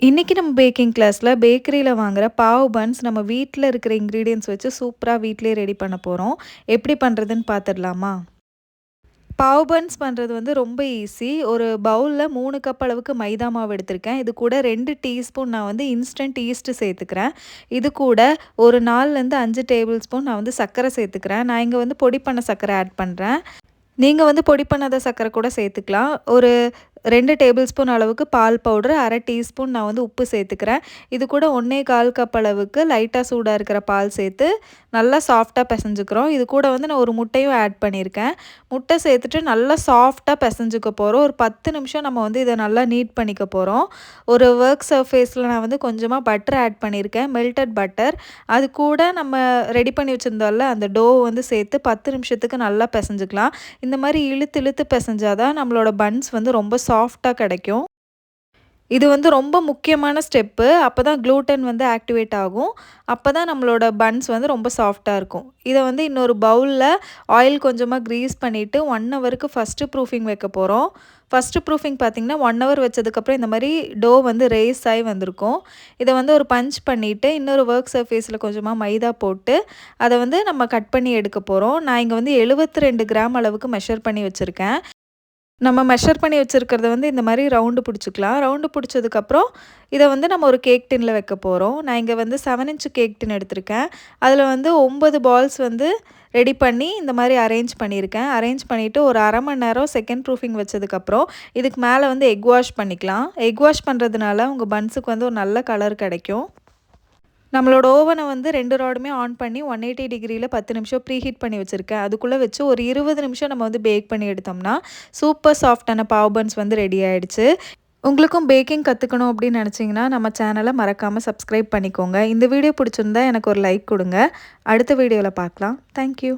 இன்னைக்கு நம்ம பேக்கிங் கிளாஸ்ல பேக்கரியில வாங்குற பாவ் பன்ஸ் நம்ம வீட்ல இருக்கிற இன்கிரீடியன்ட்ஸ் வச்சு சூப்பரா வீட்லயே ரெடி பண்ண போறோம். எப்படி பண்றதுன்னு பார்த்துடலாமா? பாவ் பன்ஸ் பண்றது வந்து ரொம்ப ஈஸி. ஒரு பவுல்ல 3 கப் அளவுக்கு மைதா மாவு எடுத்திருக்கேன். இது கூட 2 டீஸ்பூன் நான் வந்து இன்ஸ்டன்ட் ஈஸ்ட் சேர்த்துக்கிறேன். இது கூட ஒரு 4லேருந்து 5 டேபிள் ஸ்பூன் நான் வந்து சர்க்கரை சேர்த்துக்கிறேன். நான் இங்க வந்து பொடி பண்ண சர்க்கரை ஆட் பண்றேன். நீங்க வந்து பொடி பண்ணாத சர்க்கரை கூட சேர்த்துக்கலாம். ஒரு 2 டேபிள் ஸ்பூன் அளவுக்கு பால் பவுடர், 1/2 டீஸ்பூன் நான் வந்து உப்பு சேர்த்துக்கிறேன். இது கூட 1 1/4 கப் அளவுக்கு லைட்டா சூடா இருக்கிற பால் சேர்த்து நல்லா சாஃப்ட்டா பெசஞ்சுக்கிறோம். இது கூட வந்து நான் ஒரு முட்டையும் ஆட் பண்ணியிருக்கேன். முட்டை சேர்த்துட்டு நல்லா சாஃப்ட்டா பெசஞ்சுக்க போறோம். ஒரு 10 நிமிஷம் நம்ம வந்து இதை நல்லா நீட் பண்ணிக்க போறோம். ஒரு ஒர்க் சர்ஃபேஸில் நான் வந்து கொஞ்சமாக பட்டர் ஆட் பண்ணியிருக்கேன், மெல்டட் பட்டர். அது கூட நம்ம ரெடி பண்ணி வச்சுருந்தோம்ல அந்த டோ வந்து சேர்த்து 10 நிமிஷத்துக்கு நல்லா பெசஞ்சுக்கலாம். இந்த மாதிரி இழுத்து இழுத்து பெசஞ்சாதான் நம்மளோட பன்ஸ் வந்து ரொம்ப சாஃப்டாக கிடைக்கும். இது வந்து ரொம்ப முக்கியமான ஸ்டெப்பு. அப்போ தான் க்ளூட்டன் வந்து ஆக்டிவேட் ஆகும். அப்போ தான் நம்மளோட பன்ஸ் வந்து ரொம்ப சாஃப்டாக இருக்கும். இதை வந்து இன்னொரு பவுலில் ஆயில் கொஞ்சமாக க்ரீஸ் பண்ணிவிட்டு 1 ஹவருக்கு ஃபஸ்ட்டு ப்ரூஃபிங் வைக்க போகிறோம். ஃபஸ்ட்டு ப்ரூஃபிங் பார்த்திங்கன்னா 1 ஹவர் வச்சதுக்கப்புறம் இந்த மாதிரி டோ வந்து ரேஸ் ஆகி வந்திருக்கும். இதை வந்து ஒரு பஞ்ச் பண்ணிவிட்டு இன்னொரு ஒர்க் சர்ஃபேஸில் கொஞ்சமாக மைதா போட்டு அதை வந்து நம்ம கட் பண்ணி எடுக்க போகிறோம். நான் இங்கே வந்து 72 கிராம் அளவுக்கு மெஷர் பண்ணி வச்சுருக்கேன். நம்ம மெஷர் பண்ணி வச்சுருக்கிறத வந்து இந்த மாதிரி ரவுண்டு பிடிச்சிக்கலாம். ரவுண்டு பிடிச்சதுக்கப்புறம் இதை வந்து நம்ம ஒரு கேக் டின்னில் வைக்க போகிறோம். நான் இங்கே வந்து 7 இன்ச்சு கேக் டின் எடுத்திருக்கேன். அதில் வந்து 9 பால்ஸ் வந்து ரெடி பண்ணி இந்த மாதிரி அரேஞ்ச் பண்ணியிருக்கேன். அரேஞ்ச் பண்ணிவிட்டு ஒரு 1/2 மணி நேரம் செகண்ட் ப்ரூஃபிங் வச்சதுக்கப்புறம் இதுக்கு மேலே வந்து எக் வாஷ் பண்ணிக்கலாம். எக் வாஷ் பண்ணுறதுனால உங்கள் பன்ஸுக்கு வந்து ஒரு நல்ல கலர் கிடைக்கும். நம்மளோட ஓவனை வந்து 2 ராடுமே ஆன் பண்ணி 180 டிகிரியில் 10 நிமிஷம் ப்ரீ ஹீட் பண்ணி வச்சுருக்கேன். அதுக்குள்ளே வச்சு ஒரு 20 நிமிஷம் நம்ம வந்து பேக் பண்ணி எடுத்தோம்னா சூப்பர் சாஃப்டான பாவ் பன்ஸ் வந்து ரெடி ஆகிடுச்சு. உங்களுக்கும் பேக்கிங் கற்றுக்கணும் அப்படின்னு நினச்சிங்கன்னா நம்ம சேனலை மறக்காமல் சப்ஸ்கிரைப் பண்ணிக்கோங்க. இந்த வீடியோ பிடிச்சிருந்தா எனக்கு ஒரு லைக் கொடுங்க. அடுத்த வீடியோவில் பார்க்கலாம். தேங்க்யூ.